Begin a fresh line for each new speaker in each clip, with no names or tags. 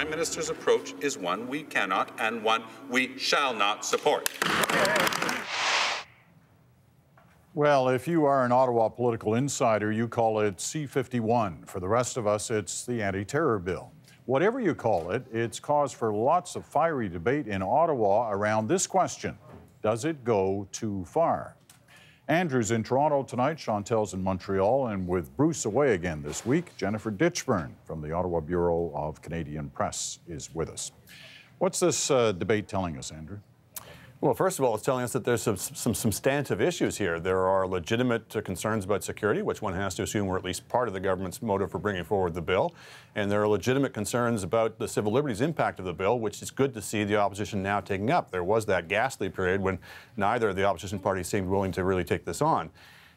Prime Minister's approach is one we cannot and one we shall not support.
Well, if you are an Ottawa political insider, you call it C-51. For the rest of us, it's the anti-terror bill. Whatever you call it, it's cause for lots of fiery debate in Ottawa around this question: does it go too far? Andrew's in Toronto tonight, Chantel's in Montreal, and with Bruce away again this week, Jennifer Ditchburn from the Ottawa Bureau of Canadian Press is with us. What's this debate telling us, Andrew?
Well, first of all, it's telling us that there's some substantive issues here. There are legitimate concerns about security, which one has to assume were at least part of the government's motive for bringing forward the bill. And there are legitimate concerns about the civil liberties impact of the bill, which is good to see the opposition now taking up. There was that ghastly period when neither of the opposition parties seemed willing to really take this on.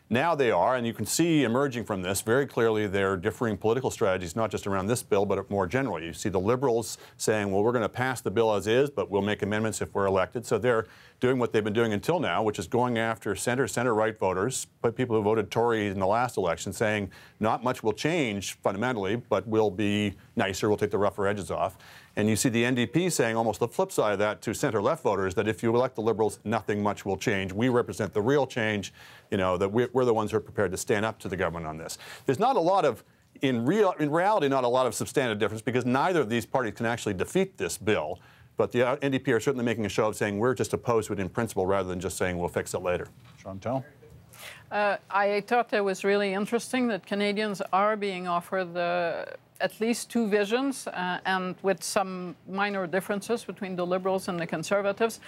Now they are, and you can see emerging from this very clearly their differing political strategies, not just around this bill, but more generally. You see the Liberals saying, well, we're going to pass the bill as is, but we'll make amendments if we're elected. So they're doing what they've been doing until now, which is going after center-right voters, people who voted Tory in the last election, saying not much will change fundamentally, but we'll be nicer, we'll take the rougher edges off. And you see the NDP saying almost the flip side of that to center-left voters, that if you elect the Liberals, nothing much will change. We represent the real change, you know, that we're the ones who are prepared to stand up to the government on this. There's not a lot of, in reality, not a lot of substantive difference, because neither of these parties can actually defeat this bill. But the NDP are certainly making a show of saying we're just opposed to it in principle rather than just saying we'll fix it later.
Chantel?
I thought it was really interesting that Canadians are being offered at least two visions, and with some minor differences between the Liberals and the Conservatives.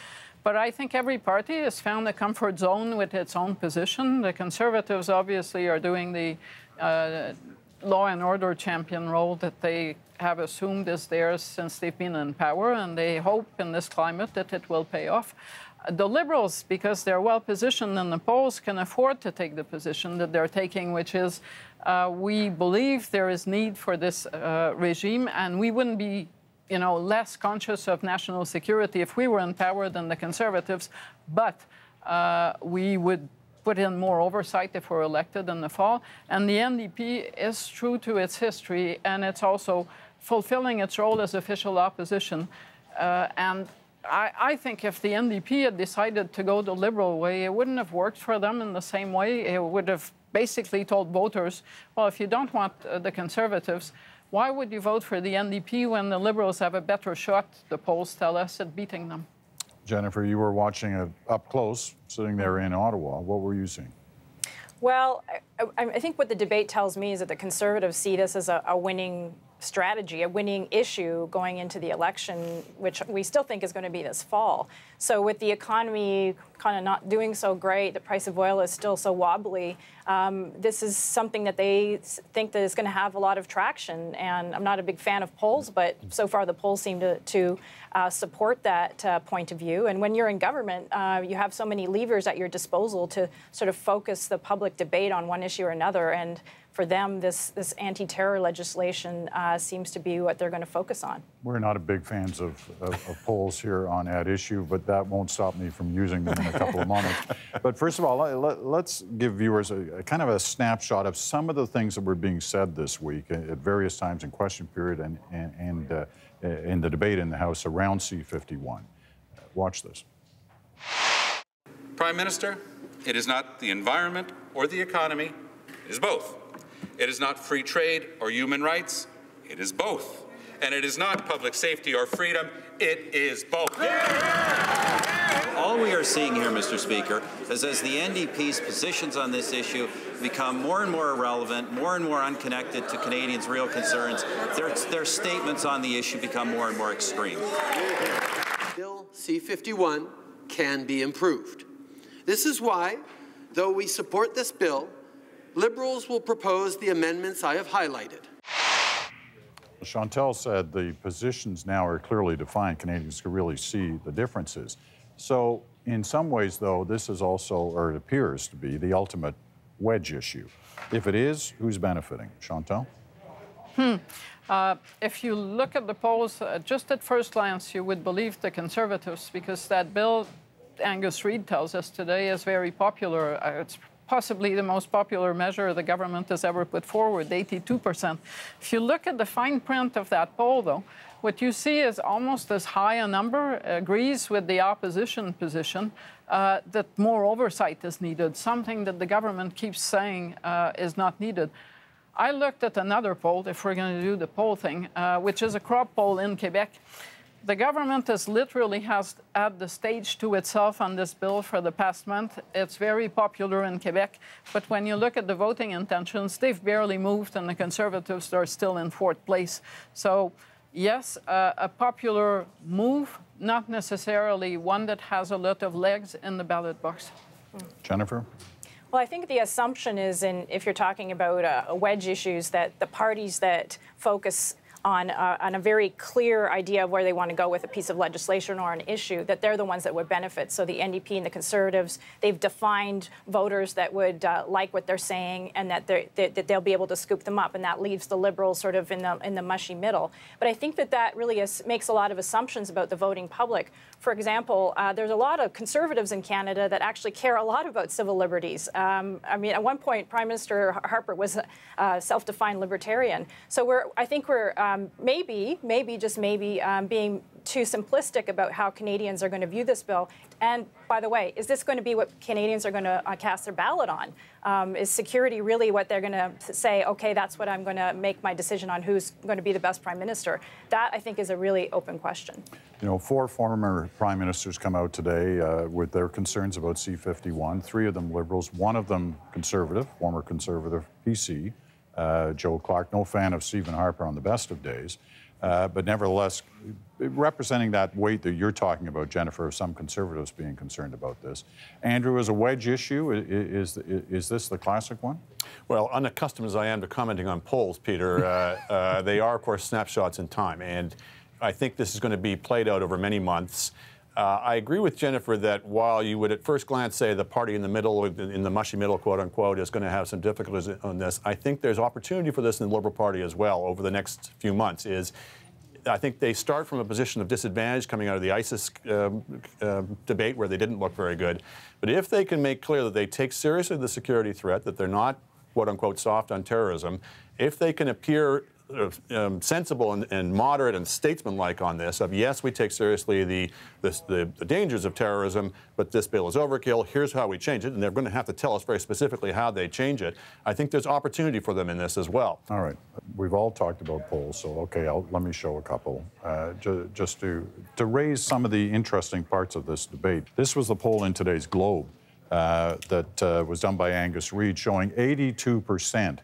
But I think every party has found a comfort zone with its own position. The Conservatives obviously are doing the law and order champion role that they have assumed is theirs since they've been in power, and they hope in this climate that it will pay off. The Liberals, because they're well positioned in the polls, can afford to take the position that they're taking, which is we believe there is need for this regime, and we wouldn't be, you know, less conscious of national security if we were in power than the Conservatives, but we would put in more oversight if we're elected in the fall. And the NDP is true to its history, and it's also fulfilling its role as official opposition. And I think if the NDP had decided to go the Liberal way, it wouldn't have worked for them in the same way. It would have basically told voters, well, if you don't want the Conservatives, why would you vote for the NDP when the Liberals have a better shot, the polls tell us, at beating them?
Jennifer, you were watching it up close, sitting there in Ottawa. What were you seeing?
Well, I think what the debate tells me is that the Conservatives see this as a winning strategy, a winning issue going into the election, which we still think is going to be this fall. So with the economy kind of not doing so great, the price of oil is still so wobbly, this is something that they think that is going to have a lot of traction. And I'm not a big fan of polls, but so far the polls seem to support that point of view. And when you're in government, you have so many levers at your disposal to sort of focus the public debate on one issue or another. And for them, this anti-terror legislation seems to be what they're going to focus on. We're
not a big fans of polls here on that issue, but that won't stop me from using them in a couple of moments. But first of all, let's give viewers a kind of a snapshot of some of the things that were being said this week at various times in question period and in the debate in the House around C-51. Watch this.
Prime Minister, it is not the environment or the economy, it is both. It is not free trade or human rights, it is both. And it is not public safety or freedom, it is both.
All we are seeing here, Mr. Speaker, is as the NDP's positions on this issue become more and more irrelevant, more and more unconnected to Canadians' real concerns, their statements on the issue become more and more extreme.
Bill C-51 can be improved. This is why, though we support this bill, Liberals will propose the amendments I have highlighted.
Chantel said the positions now are clearly defined. Canadians can really see the differences. So in some ways, though, this is also, or it appears to be, the ultimate wedge issue. If it is, who's benefiting? Chantel?
If you look at the polls, just at first glance, you would believe the Conservatives, because that bill, Angus Reid tells us today, is very popular. It's possibly the most popular measure the government has ever put forward, 82%. If you look at the fine print of that poll, though, what you see is almost as high a number agrees with the opposition position that more oversight is needed, something that the government keeps saying is not needed. I looked at another poll, if we're going to do the poll thing, which is a crop poll in Quebec. The government literally has had the stage to itself on this bill for the past month. It's very popular in Quebec, but when you look at the voting intentions, they've barely moved, and the Conservatives are still in 4th place. So, yes, a popular move, not necessarily one that has a lot of legs in the ballot box.
Jennifer?
Well, I think the assumption is, if you're talking about wedge issues, that the parties that focus on a very clear idea of where they want to go with a piece of legislation or an issue, that they're the ones that would benefit. So the NDP and the Conservatives, they've defined voters that would like what they're saying, and that they'll be able to scoop them up, and that leaves the Liberals sort of in the mushy middle. But I think that really makes a lot of assumptions about the voting public. For example, there's a lot of Conservatives in Canada that actually care a lot about civil liberties. I mean, at one point, Prime Minister Harper was a self-defined libertarian. So I think we're maybe, just maybe, being too simplistic about how Canadians are going to view this bill. And by the way, is this going to be what Canadians are going to cast their ballot on? Is security really what they're going to say, okay, that's what I'm going to make my decision on who's going to be the best Prime Minister? That, I think, is a really open question.
You know, 4 former Prime Ministers come out today with their concerns about C-51, 3 of them Liberals, 1 of them Conservative, former Conservative PC, Joe Clark, no fan of Stephen Harper on the best of days, but nevertheless, representing that weight that you're talking about, Jennifer, of some Conservatives being concerned about this. Andrew, is a wedge issue, is this the classic one?
Well, unaccustomed as I am to commenting on polls, Peter, they are, of course, snapshots in time, and I think this is going to be played out over many months. I agree with Jennifer that while you would at first glance say the party in the middle, in the mushy middle, quote unquote, is going to have some difficulties on this, I think there's opportunity for this in the Liberal Party as well over the next few months. I think they start from a position of disadvantage coming out of the ISIS debate where they didn't look very good. But if they can make clear that they take seriously the security threat, that they're not, quote unquote, soft on terrorism, if they can appear sensible and moderate and statesmanlike on this, of yes, we take seriously the dangers of terrorism, but this bill is overkill, here's how we change it, and they're going to have to tell us very specifically how they change it. I think there's opportunity for them in this as well.
All right. We've all talked about polls, so okay, let me show a couple, just to raise some of the interesting parts of this debate. This was the poll in today's Globe that was done by Angus Reid, showing 82%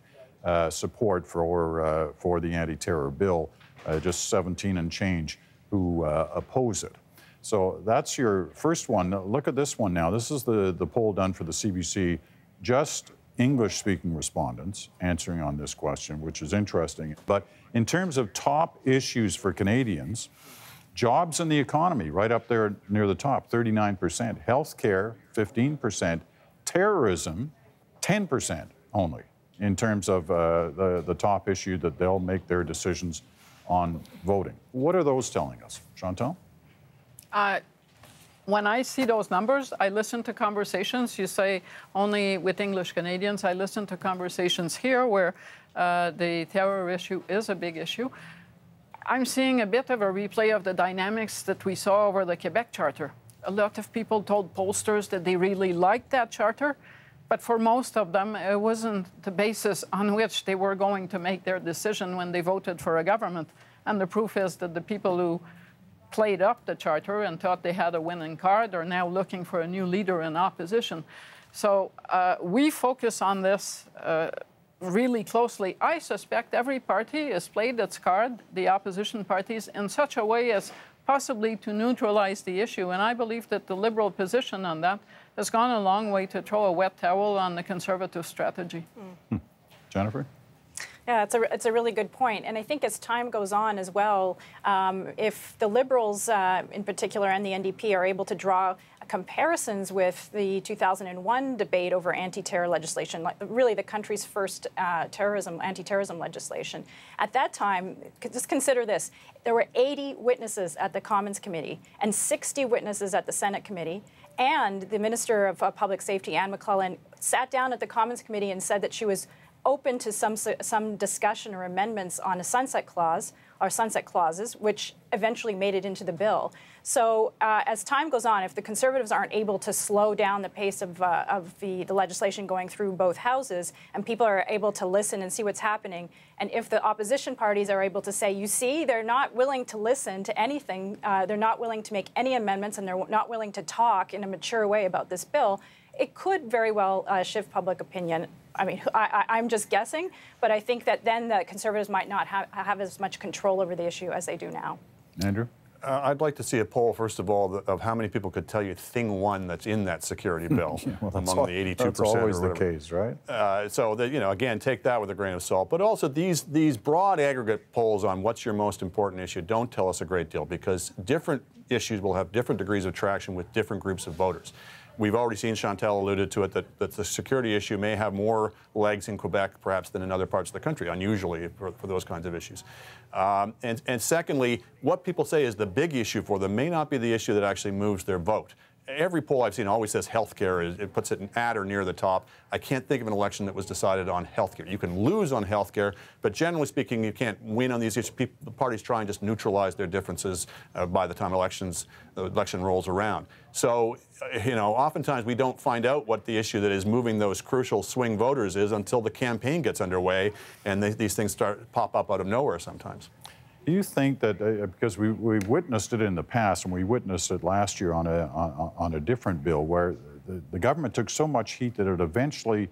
support for the anti-terror bill, just 17 and change who oppose it. So that's your first one. Look at this one now. This is the poll done for the CBC, just English-speaking respondents answering on this question, which is interesting. But in terms of top issues for Canadians, jobs and the economy, right up there near the top, 39%. Healthcare, 15%. Terrorism, 10% only, in terms of the top issue that they'll make their decisions on voting. What are those telling us? Chantal?
When I see those numbers, I listen to conversations. You say only with English Canadians. I listen to conversations here where the terror issue is a big issue. I'm seeing a bit of a replay of the dynamics that we saw over the Quebec Charter. A lot of people told pollsters that they really liked that charter, but for most of them, it wasn't the basis on which they were going to make their decision when they voted for a government. And the proof is that the people who played up the charter and thought they had a winning card are now looking for a new leader in opposition. So we focus on this really closely. I suspect every party has played its card, the opposition parties, in such a way as possibly to neutralize the issue. And I believe that the Liberal position on that has gone a long way to throw a wet towel on the Conservative strategy.
Jennifer?
Yeah, it's a really good point. And I think as time goes on as well, if the Liberals in particular and the NDP are able to draw comparisons with the 2001 debate over anti-terror legislation, like really the country's first anti-terrorism legislation. At that time, just consider this, there were 80 witnesses at the Commons Committee and 60 witnesses at the Senate Committee, and the Minister of Public Safety, Anne McClellan, sat down at the Commons Committee and said that she was open to some discussion or amendments on a sunset clause or sunset clauses, which eventually made it into the bill. So as time goes on, if the Conservatives aren't able to slow down the pace of the legislation going through both houses, and people are able to listen and see what's happening, and if the opposition parties are able to say, you see, they're not willing to listen to anything, they're not willing to make any amendments, and they're not willing to talk in a mature way about this bill, it could very well shift public opinion. I mean, I'm just guessing, but I think that then the Conservatives might not have as much control over the issue as they do now.
Andrew?
I'd like to see a poll, first of all, of how many people could tell you thing one that's in that security bill among the 82%.
That's always the case, right?
So that, again, take that with a grain of salt. But also these broad aggregate polls on what's your most important issue don't tell us a great deal, because different issues will have different degrees of traction with different groups of voters. We've already seen, Chantal alluded to it, that the security issue may have more legs in Quebec perhaps than in other parts of the country, unusually for those kinds of issues. And secondly, what people say is the big issue for them may not be the issue that actually moves their vote. Every poll I've seen always says healthcare. It puts it at or near the top. I can't think of an election that was decided on healthcare. You can lose on healthcare, but generally speaking, you can't win on these issues. The parties try and just neutralize their differences by the time the election rolls around. So, oftentimes we don't find out what the issue that is moving those crucial swing voters is until the campaign gets underway, and these things pop up out of nowhere sometimes.
Do you think that, because we've witnessed it in the past, and we witnessed it last year on a different bill, where the government took so much heat that it eventually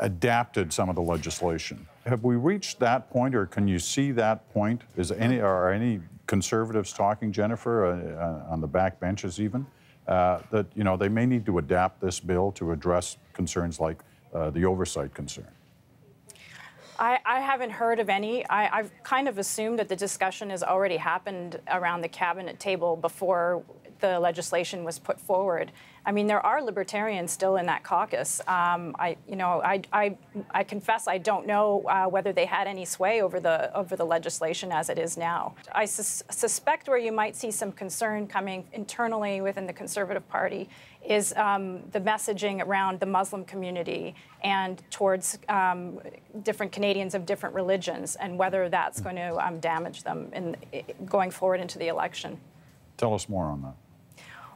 adapted some of the legislation? Have we reached that point, or can you see that point? Are any Conservatives talking, Jennifer, on the back benches even, that they may need to adapt this bill to address concerns like the oversight concern?
I haven't heard of any. I've kind of assumed that the discussion has already happened around the cabinet table before the legislation was put forward. I mean, there are libertarians still in that caucus. I confess I don't know whether they had any sway over the legislation as it is now. I suspect where you might see some concern coming internally within the Conservative Party is the messaging around the Muslim community and towards different Canadians of different religions, and whether that's going to damage them going forward into the election.
Tell us more on that.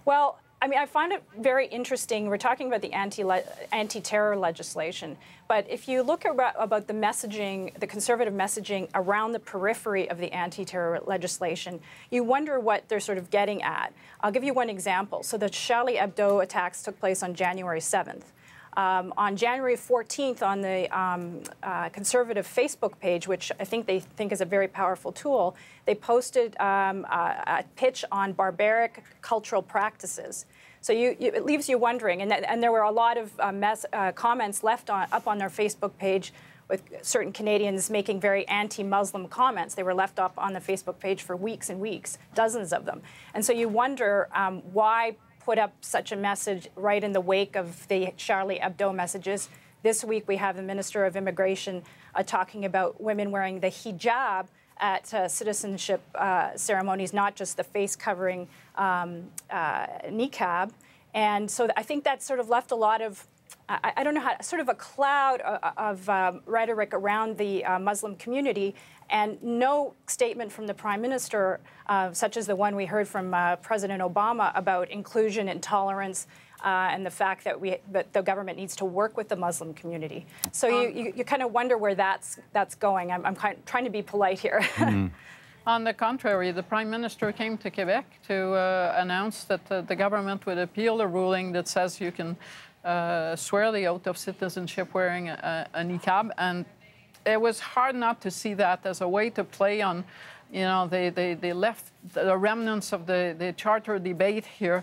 Well, I mean, I find it very interesting. We're talking about the anti-terror legislation, but if you look about the messaging, the Conservative messaging around the periphery of the anti-terror legislation, you wonder what they're sort of getting at. I'll give you one example. So the Charlie Hebdo attacks took place on January 7th. On January 14th, on the Conservative Facebook page, which I think they think is a very powerful tool, they posted a pitch on barbaric cultural practices. So it leaves you wondering, and there were a lot of comments left up on their Facebook page with certain Canadians making very anti-Muslim comments. They were left up on the Facebook page for weeks and weeks, dozens of them. And so you wonder why put up such a message right in the wake of the Charlie Hebdo messages. This week we have the Minister of Immigration talking about women wearing the hijab at citizenship ceremonies, not just the face covering niqab. And so I think that sort of left a lot of, I don't know how, sort of a cloud of rhetoric around the Muslim community, and no statement from the Prime Minister, such as the one we heard from President Obama about inclusion and tolerance, and the fact that the government needs to work with the Muslim community. So you kind of wonder where that's going. I'm trying to be polite here.
Mm-hmm.
On the contrary, the Prime Minister came to Quebec to announce that the government would appeal a ruling that says you can swear the oath of citizenship wearing a niqab, and it was hard not to see that as a way to play on, they left the remnants of the charter debate here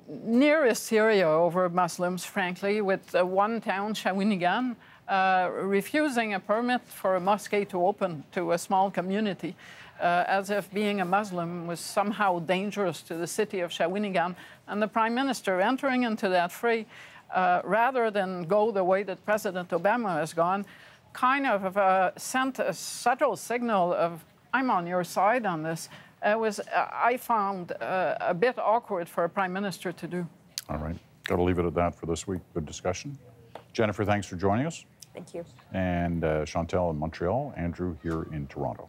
near Syria over Muslims, frankly, with one town, Shawinigan, refusing a permit for a mosque to open to a small community, as if being a Muslim was somehow dangerous to the city of Shawinigan. And the Prime Minister entering into that fray, rather than go the way that President Obama has gone, kind of sent a subtle signal of, I'm on your side on this. It was, I found, a bit awkward for a Prime Minister to do.
All right. Got to leave it at that for this week. Good discussion. Jennifer, thanks for joining us.
Thank you.
And Chantal in Montreal, Andrew here in Toronto.